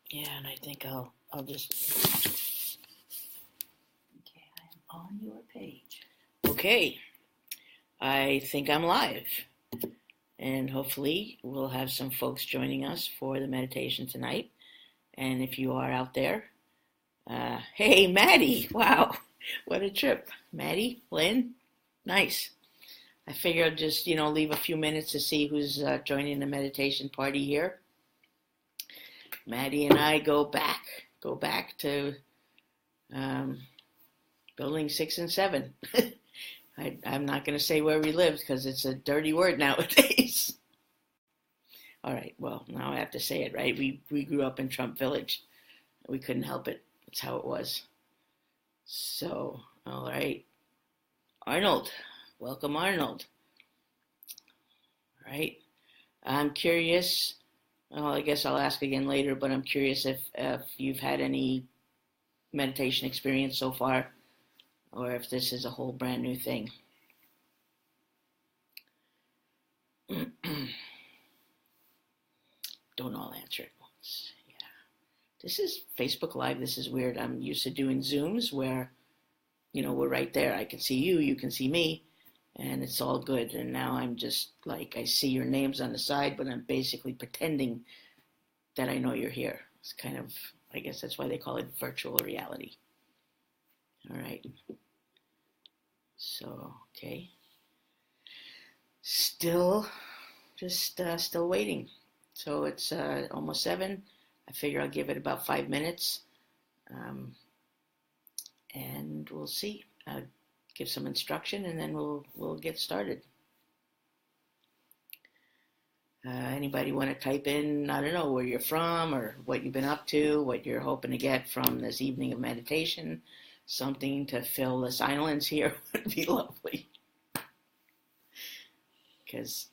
Yeah, and I think I'll just. Okay, I'm on your page. Okay, I think I'm live, and hopefully we'll have some folks joining us for the meditation tonight. And if you are out there, hey, Maddie! Wow, what a trip, Maddie, Lynn, nice. I figure I'll just leave a few minutes to see who's joining the meditation party here. Maddie and I go back to um, building 6 and 7. I'm not going to say where we lived because it's a dirty word nowadays. All right, well, now I have to say it, right? We grew up in Trump Village. We couldn't help it. That's how it was. So, all right. Arnold. Welcome, Arnold. All right. I'm curious. Well, I guess I'll ask again later, but I'm curious if you've had any meditation experience so far, or if this is a whole brand new thing. Don't all answer at once. Yeah. This is Facebook Live. This is weird. I'm used to doing Zooms where, we're right there. I can see you, you can see me, and it's all good. And now I'm just like, I see your names on the side, but I'm basically pretending that I know you're here. It's kind of, I guess that's why they call it virtual reality. All right. So, okay. Still waiting. So it's almost 7. I figure I'll give it about 5 minutes, and we'll see. Give some instruction, and then we'll get started. Anybody want to type in, I don't know, where you're from or what you've been up to, what you're hoping to get from this evening of meditation? Something to fill the silence here would be lovely. Because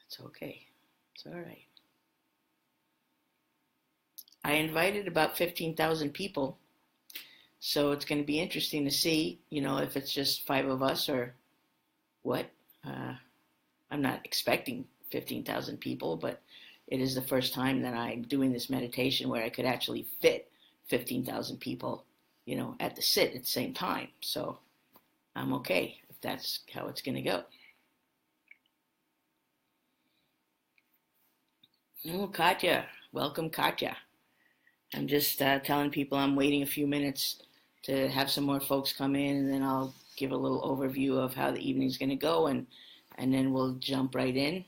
it's okay. It's all right. I invited about 15,000 people, so it's going to be interesting to see, if it's just 5 of us or what. I'm not expecting 15,000 people, but it is the first time that I'm doing this meditation where I could actually fit 15,000 people, at the sit at the same time. So I'm okay if that's how it's going to go. Oh, Katya. Welcome, Katya. I'm just telling people I'm waiting a few minutes to have some more folks come in, and then I'll give a little overview of how the evening's going to go, and then we'll jump right in.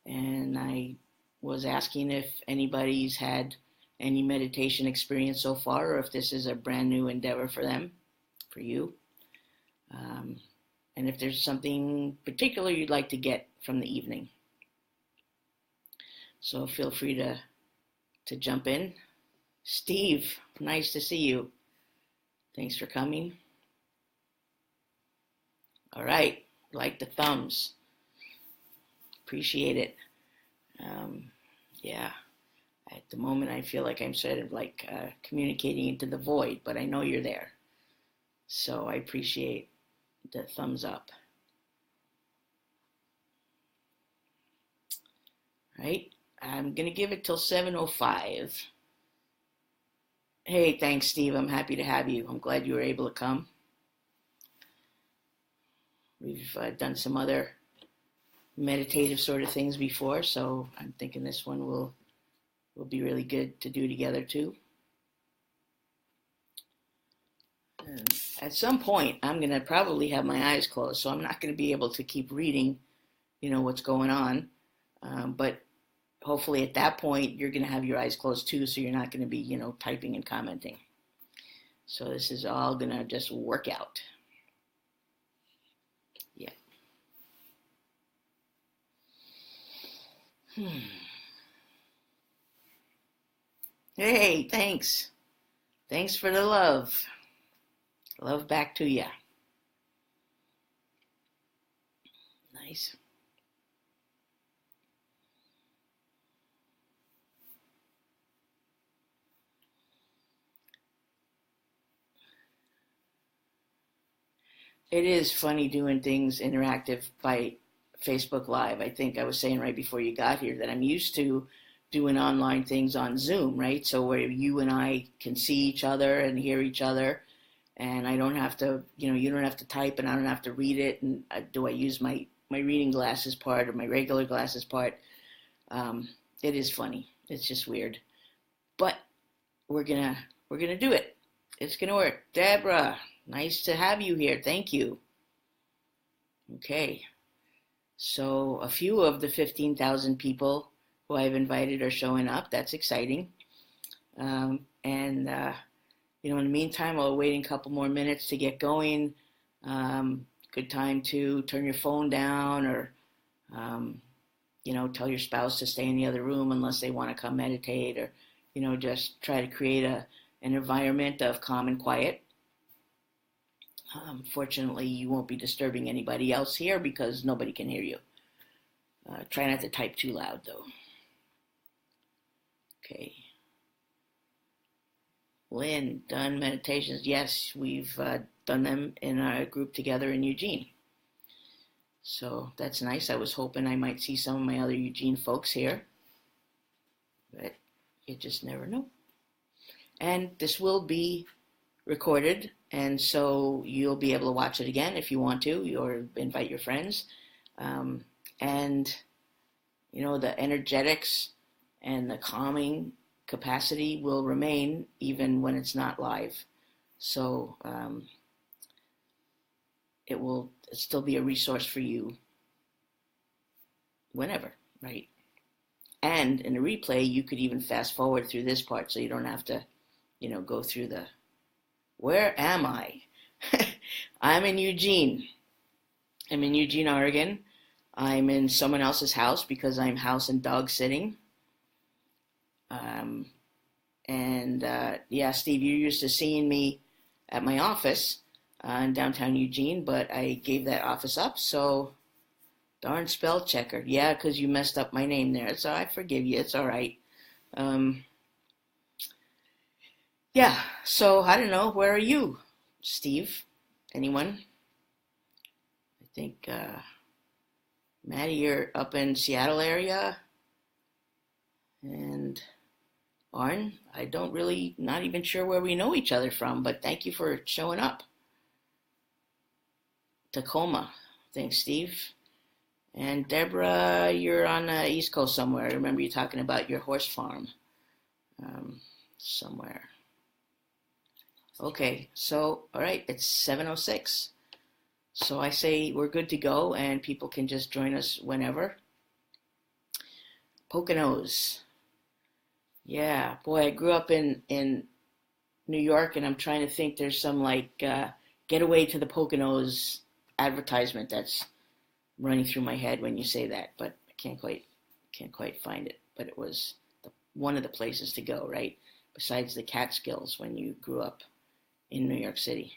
And I was asking if anybody's had any meditation experience so far, or if this is a brand new endeavor for them, for you. And if there's something particular you'd like to get from the evening. So feel free to jump in. Steve, nice to see you. Thanks for coming. All right, like the thumbs. Appreciate it. Yeah, at the moment I feel like I'm sort of like communicating into the void, but I know you're there. So I appreciate the thumbs up. Right? I'm going to give it till 7:05. Hey, thanks, Steve. I'm happy to have you. I'm glad you were able to come. We've done some other meditative sort of things before, so I'm thinking this one will be really good to do together too. And at some point, I'm going to probably have my eyes closed, so I'm not going to be able to keep reading, what's going on. But hopefully at that point, you're going to have your eyes closed too, so you're not going to be, typing and commenting. So this is all going to just work out. Yeah. Hey, thanks. Thanks for the love. Love back to ya. Nice. It is funny doing things interactive by Facebook Live. I think I was saying right before you got here that I'm used to doing online things on Zoom, right? So where you and I can see each other and hear each other, and I don't have to, you don't have to type, and I don't have to read it. And do I use my reading glasses part or my regular glasses part? It is funny. It's just weird, but we're gonna do it. It's gonna work. Deborah, nice to have you here. Thank you. Okay, so a few of the 15,000 people who I've invited are showing up. That's exciting. In the meantime, I'll wait a couple more minutes to get going. Good time to turn your phone down, or tell your spouse to stay in the other room unless they want to come meditate, or just try to create an environment of calm and quiet. Fortunately, you won't be disturbing anybody else here because nobody can hear you. Try not to type too loud, though. Okay. Lynn, done meditations? Yes, we've done them in our group together in Eugene. So that's nice. I was hoping I might see some of my other Eugene folks here, but you just never know. And this will be recorded, and so you'll be able to watch it again if you want to, or invite your friends. And the energetics and the calming capacity will remain even when it's not live. So it will still be a resource for you whenever, right? And in a replay, you could even fast forward through this part, so you don't have to, go through the, where am I? I'm in Eugene. I'm in Eugene, Oregon. I'm in someone else's house because I'm house and dog sitting. Steve, you're used to seeing me at my office in downtown Eugene, but I gave that office up, so darn spell checker. Yeah, because you messed up my name there, so I forgive you. It's all right. So I don't know. Where are you, Steve? Anyone? I think, Maddie, you're up in Seattle area. And Arn, I don't really, not even sure where we know each other from, but thank you for showing up. Tacoma. Thanks, Steve. And Deborah, you're on the East Coast somewhere. I remember you talking about your horse farm somewhere. Okay, so, all right, it's 7:06. So I say we're good to go, and people can just join us whenever. Poconos. Yeah, boy, I grew up in New York, and I'm trying to think there's some Getaway to the Poconos advertisement that's running through my head when you say that, but I can't quite find it. But it was one of the places to go, right? Besides the Catskills when you grew up in New York City.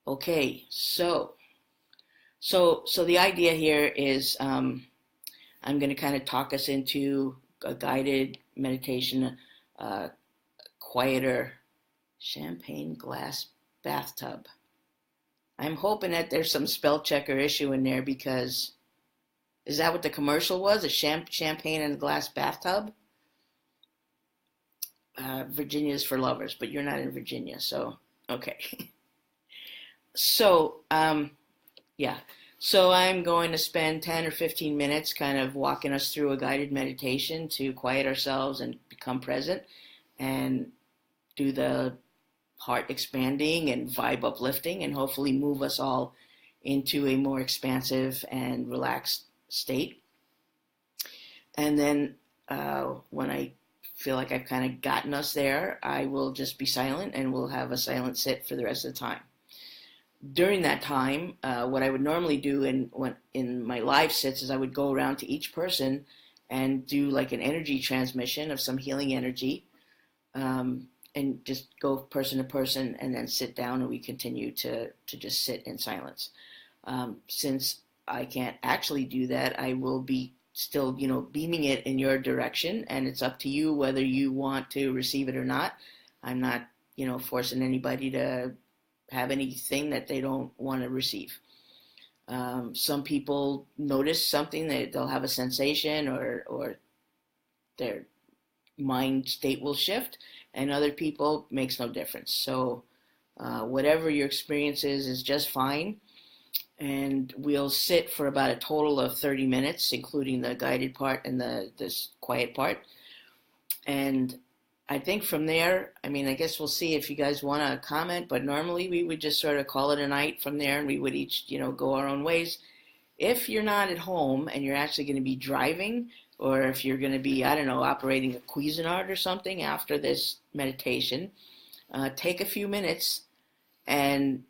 Okay, so the idea here is I'm going to kind of talk us into a guided meditation, quieter champagne glass bathtub. I'm hoping that there's some spell checker issue in there, because is that what the commercial was? A champagne in a glass bathtub? Virginia's for lovers, but you're not in Virginia, so okay. So I'm going to spend 10 or 15 minutes kind of walking us through a guided meditation to quiet ourselves and become present, and do the heart expanding and vibe uplifting, and hopefully move us all into a more expansive and relaxed state. And then when I feel like I've kind of gotten us there, I will just be silent, and we'll have a silent sit for the rest of the time. During that time, what I would normally do in my live sits is I would go around to each person and do like an energy transmission of some healing energy, and just go person to person, and then sit down, and we continue to just sit in silence. Since I can't actually do that, I will be still, beaming it in your direction, and it's up to you whether you want to receive it or not. I'm not, forcing anybody to have anything that they don't want to receive. Some people notice something, that they'll have a sensation, or their mind state will shift, and other people makes no difference. So whatever your experience is just fine. And we'll sit for about a total of 30 minutes, including the guided part and this quiet part. And I think from there, I mean, I guess we'll see if you guys want to comment, but normally we would just sort of call it a night from there, and we would each, go our own ways. If you're not at home and you're actually going to be driving, or if you're going to be, I don't know, operating a Cuisinart or something after this meditation, take a few minutes and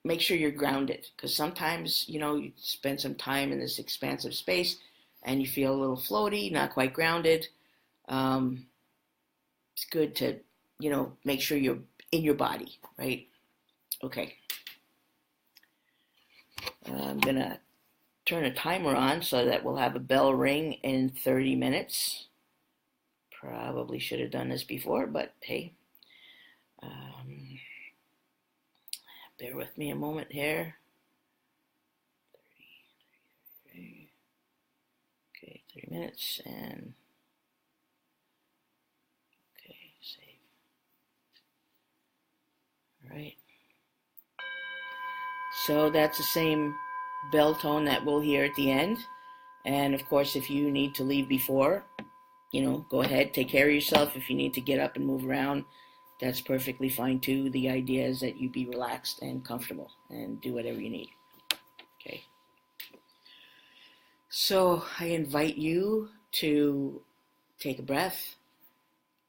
make sure you're grounded. Because sometimes, you spend some time in this expansive space and you feel a little floaty, not quite grounded. It's good to, make sure you're in your body, right? Okay. I'm going to turn a timer on so that we'll have a bell ring in 30 minutes. Probably should have done this before, but hey. Bear with me a moment here. 30, okay, 30 minutes, and okay, save. All right. So that's the same bell tone that we'll hear at the end. And of course, if you need to leave before, go ahead, take care of yourself. If you need to get up and move around, that's perfectly fine too. The idea is that you be relaxed and comfortable and do whatever you need. Okay. So I invite you to take a breath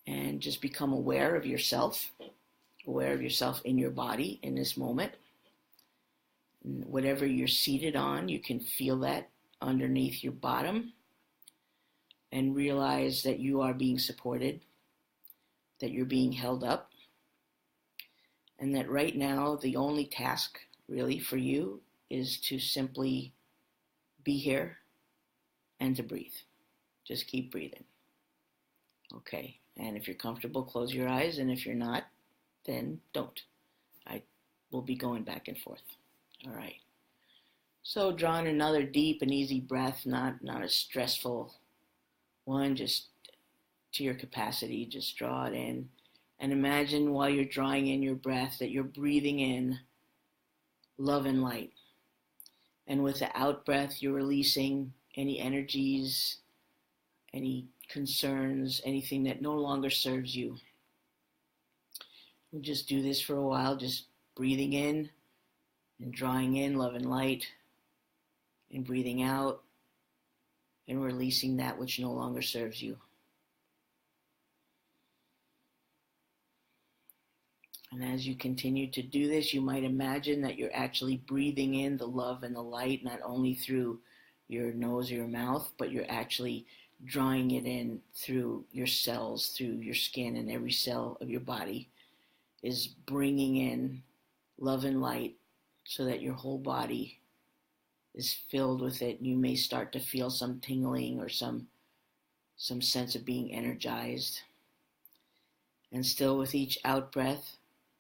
and just become aware of yourself in your body in this moment. And whatever you're seated on, you can feel that underneath your bottom, and realize that you are being supported, that you're being held up, and that right now the only task really for you is to simply be here and to breathe. Just keep breathing. Okay, and if you're comfortable, close your eyes, and if you're not, then don't. I will be going back and forth. All right. So drawing another deep and easy breath, not a stressful one, just to your capacity. Just draw it in. And imagine while you're drawing in your breath that you're breathing in love and light. And with the out breath, you're releasing any energies, any concerns, anything that no longer serves you. We'll just do this for a while, just breathing in and drawing in love and light, and breathing out and releasing that which no longer serves you. And as you continue to do this, you might imagine that you're actually breathing in the love and the light, not only through your nose or your mouth, but you're actually drawing it in through your cells, through your skin, and every cell of your body is bringing in love and light so that your whole body is filled with it. You may start to feel some tingling or some sense of being energized. And still with each out breath,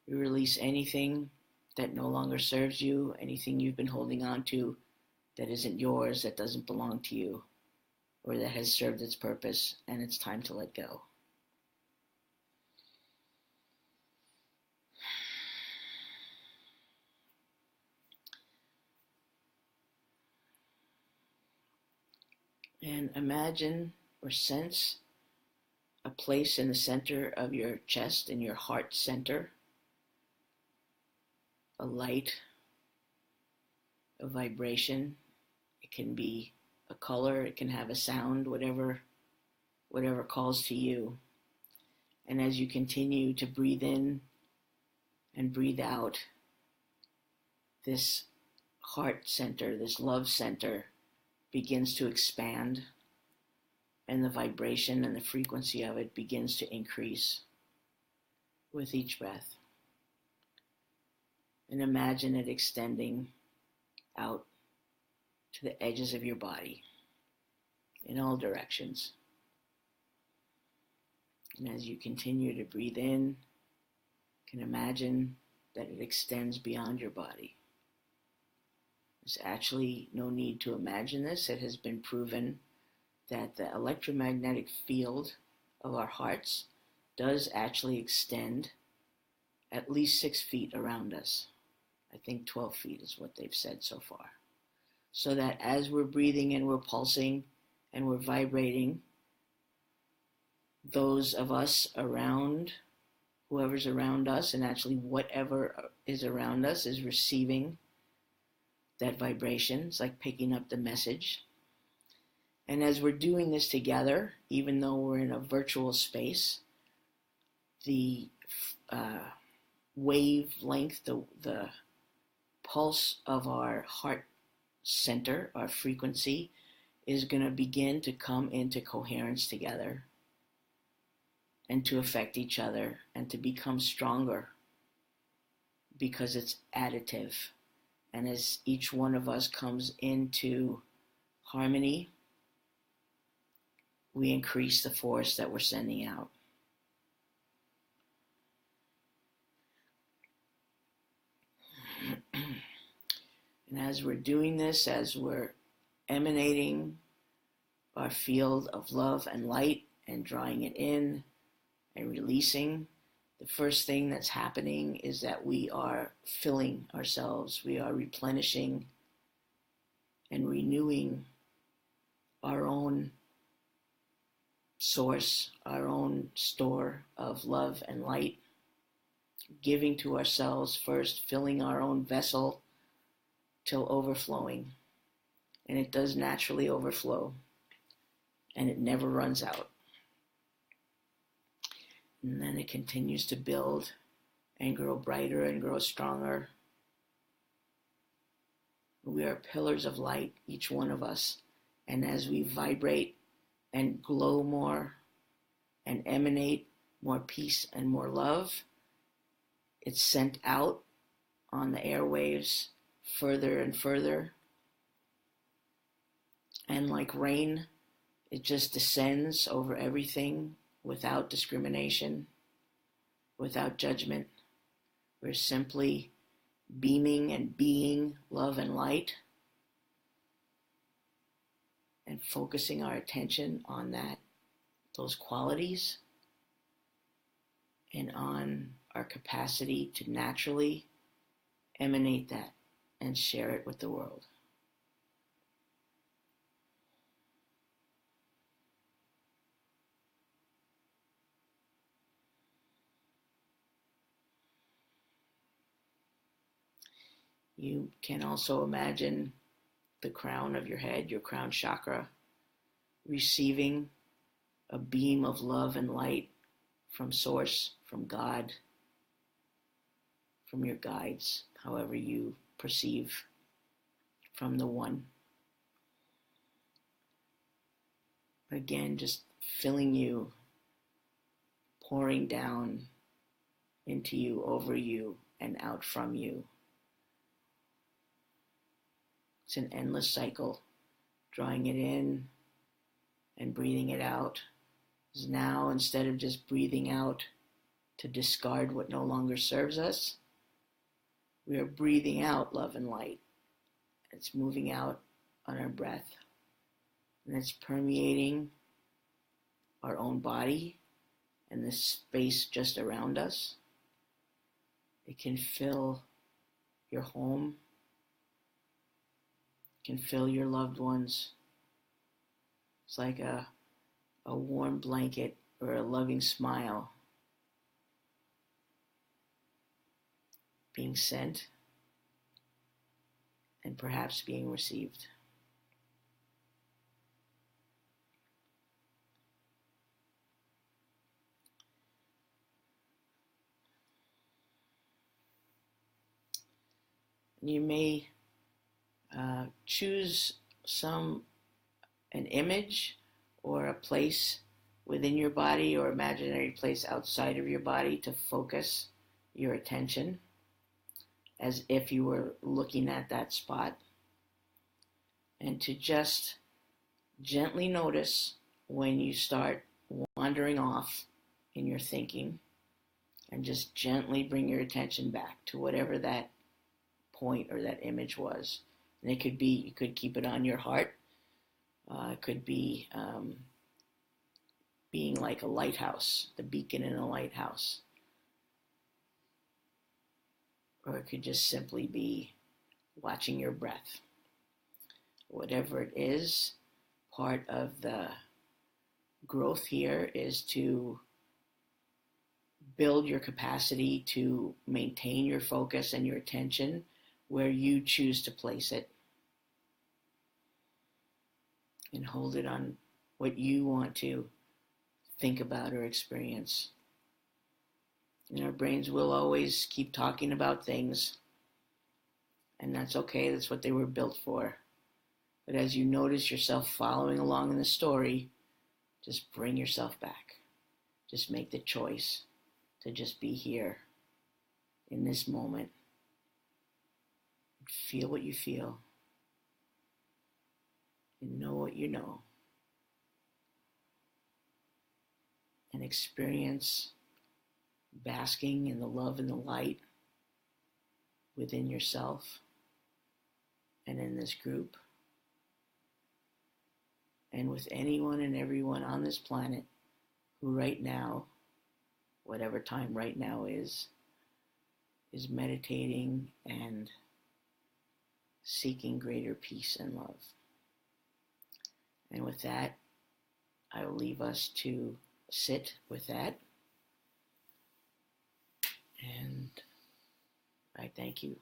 you release anything that no longer serves you, anything you've been holding on to that isn't yours, that doesn't belong to you, or that has served its purpose, and it's time to let go. And imagine or sense a place in the center of your chest, in your heart center, a light, a vibration. It can be a color, it can have a sound, whatever calls to you. And as you continue to breathe in and breathe out, this heart center, this love center begins to expand, and the vibration and the frequency of it begins to increase with each breath. And imagine it extending out to the edges of your body in all directions. And as you continue to breathe in, you can imagine that it extends beyond your body. There's actually no need to imagine this. It has been proven that the electromagnetic field of our hearts does actually extend at least 6 feet around us. I think 12 feet is what they've said so far. So that as we're breathing and we're pulsing and we're vibrating, those of us around, whoever's around us, and actually whatever is around us is receiving that vibration. It's like picking up the message. And as we're doing this together, even though we're in a virtual space, the wavelength, the pulse of our heart center, our frequency, is going to begin to come into coherence together and to affect each other and to become stronger because it's additive. And as each one of us comes into harmony, we increase the force that we're sending out. And as we're doing this, as we're emanating our field of love and light and drawing it in and releasing, the first thing that's happening is that we are filling ourselves. We are replenishing and renewing our own source, our own store of love and light, giving to ourselves first, filling our own vessel till overflowing. And it does naturally overflow, and it never runs out. And then it continues to build and grow brighter and grow stronger. We are pillars of light, each one of us. And as we vibrate and glow more and emanate more peace and more love, it's sent out on the airwaves further and further. And like rain, it just descends over everything without discrimination, without judgment. We're simply beaming and being love and light and focusing our attention on those qualities and on our capacity to naturally emanate that and share it with the world. You can also imagine the crown of your head, your crown chakra, receiving a beam of love and light from Source, from God, from your guides, however you perceive, from the One. Again, just filling you, pouring down into you, over you, and out from you. It's an endless cycle, drawing it in and breathing it out. Because now, instead of just breathing out to discard what no longer serves us, we are breathing out love and light. It's moving out on our breath, and it's permeating our own body and the space just around us. It can fill your home, can fill your loved ones. It's like a warm blanket or a loving smile being sent and perhaps being received. You may choose an image or a place within your body or imaginary place outside of your body to focus your attention as if you were looking at that spot, and to just gently notice when you start wandering off in your thinking, and just gently bring your attention back to whatever that point or that image was. And it could be, you could keep it on your heart. It could be being like a lighthouse, the beacon in a lighthouse. Or it could just simply be watching your breath. Whatever it is, part of the growth here is to build your capacity to maintain your focus and your attention where you choose to place it, and hold it on what you want to think about or experience. And our brains will always keep talking about things, and that's okay. That's what they were built for. But as you notice yourself following along in the story, just bring yourself back. Just make the choice to just be here in this moment. Feel what you feel. And know what you know. And experience basking in the love and the light within yourself and in this group, and with anyone and everyone on this planet who right now, whatever time right now is meditating and seeking greater peace and love. And with that, I will leave us to sit with that. And I thank you.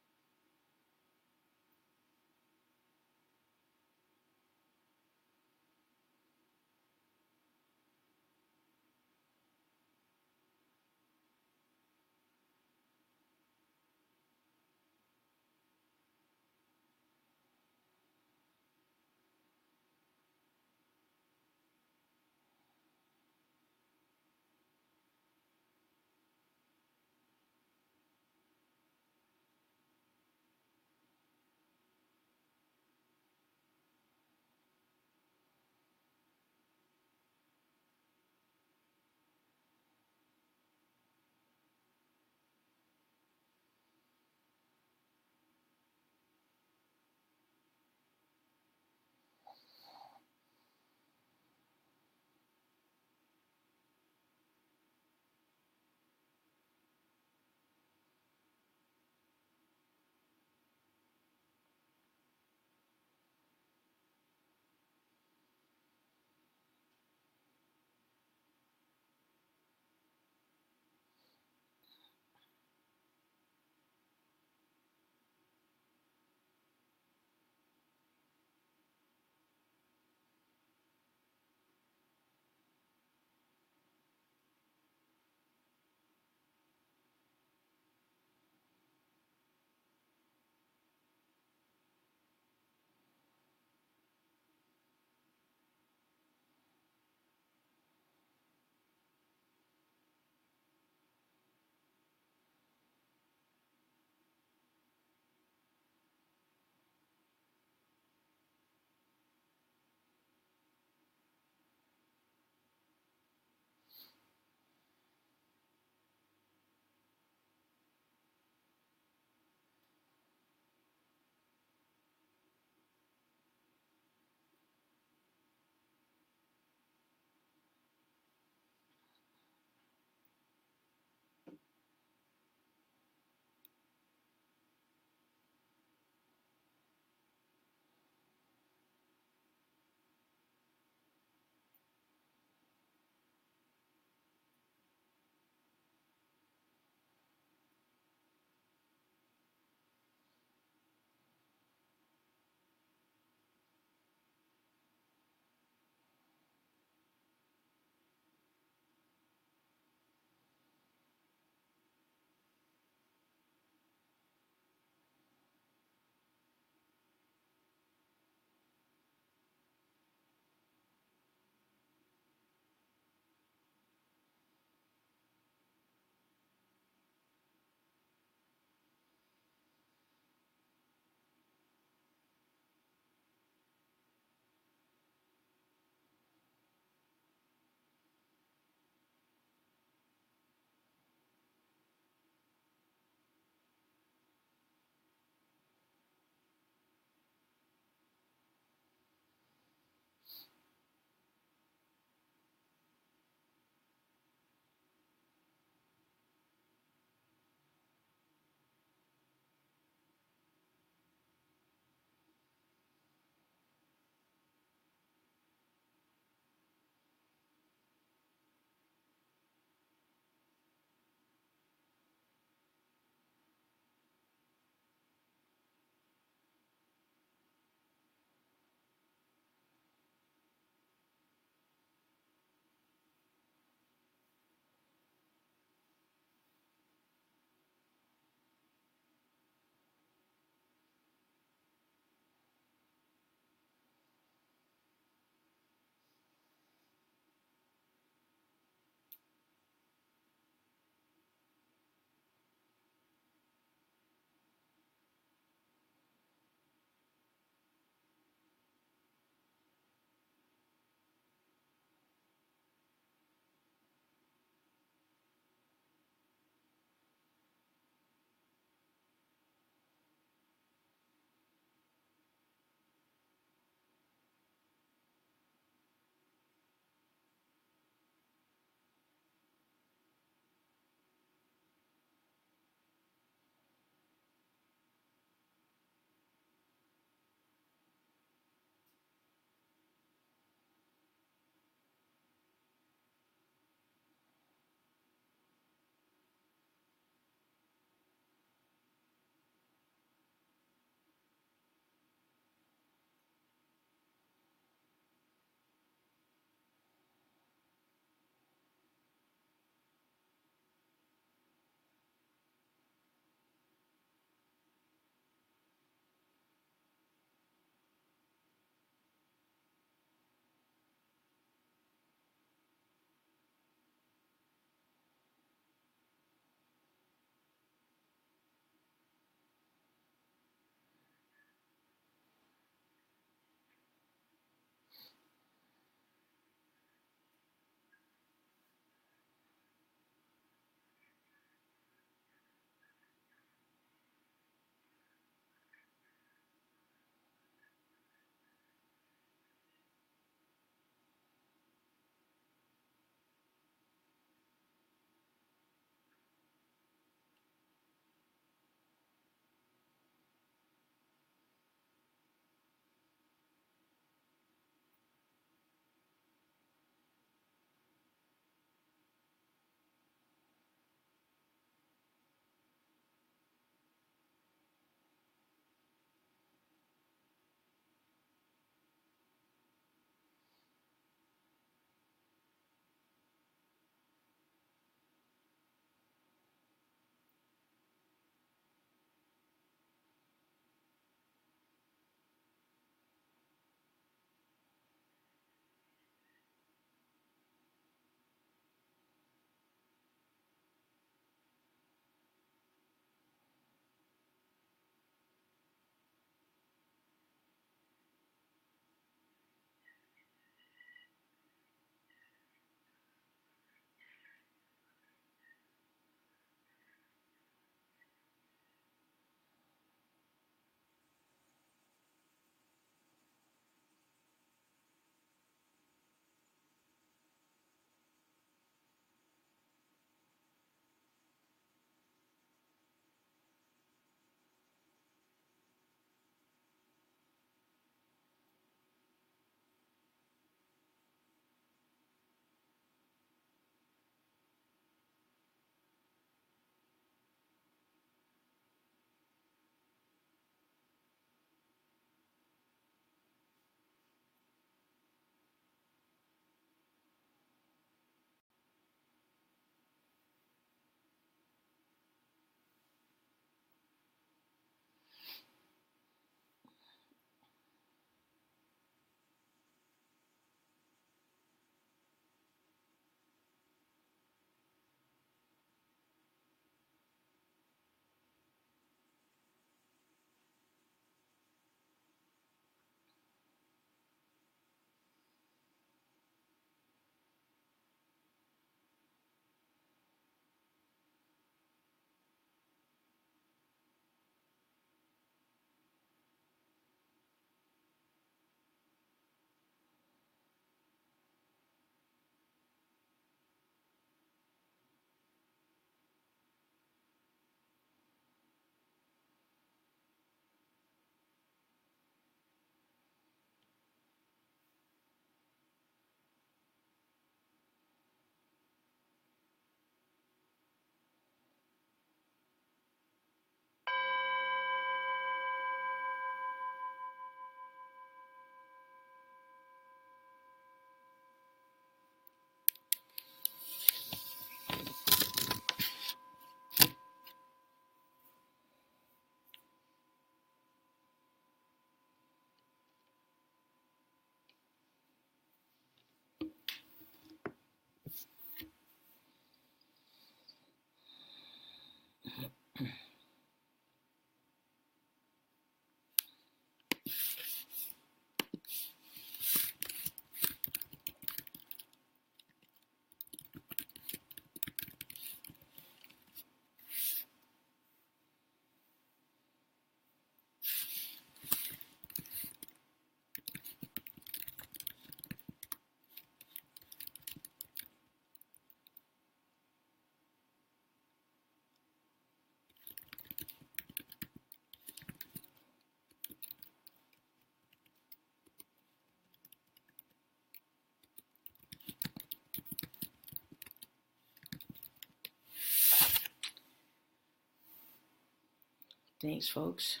Thanks, folks.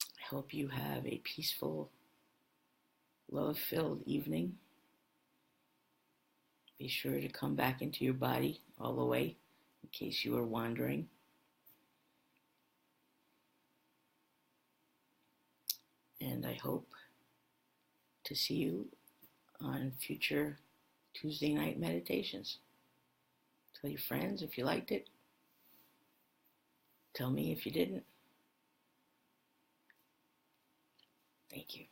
I hope you have a peaceful, love-filled evening. Be sure to come back into your body all the way in case you are wandering. And I hope to see you on future Tuesday night meditations. Tell your friends if you liked it. Tell me if you didn't. Thank you.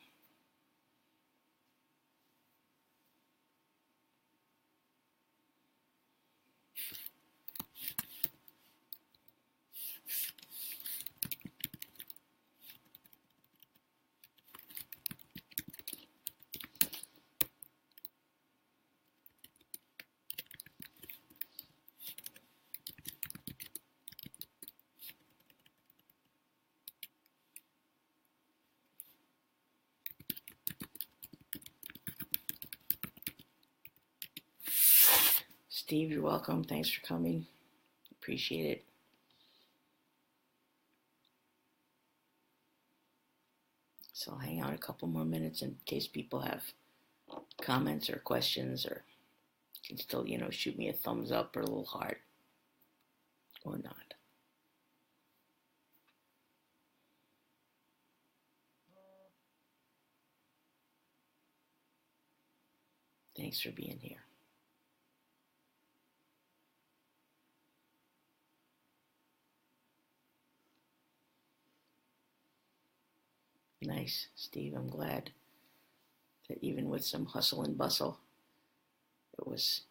Steve, you're welcome. Thanks for coming. Appreciate it. So I'll hang out a couple more minutes in case people have comments or questions, or can still, shoot me a thumbs up or a little heart or not. Thanks for being here. Nice, Steve. I'm glad that even with some hustle and bustle, it was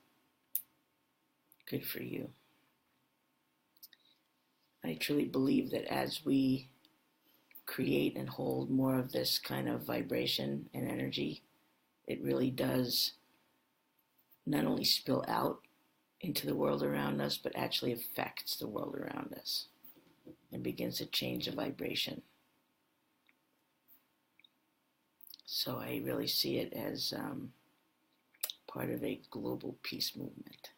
good for you. I truly believe that as we create and hold more of this kind of vibration and energy, it really does not only spill out into the world around us, but actually affects the world around us and begins to change the vibration. So I really see it as part of a global peace movement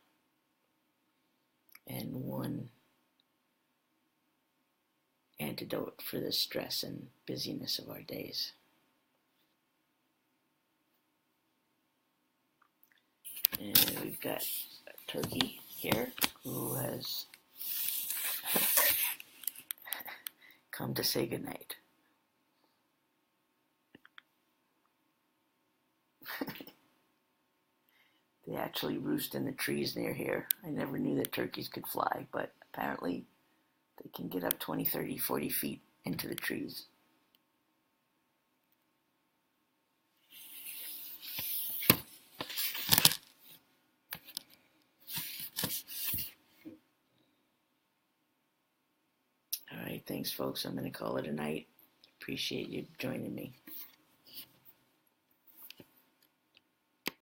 and one antidote for the stress and busyness of our days. And we've got a turkey here who has come to say goodnight. They actually roost in the trees near here. I never knew that turkeys could fly, but apparently they can get up 20, 30, 40 feet into the trees. All right, thanks, folks. I'm going to call it a night. Appreciate you joining me.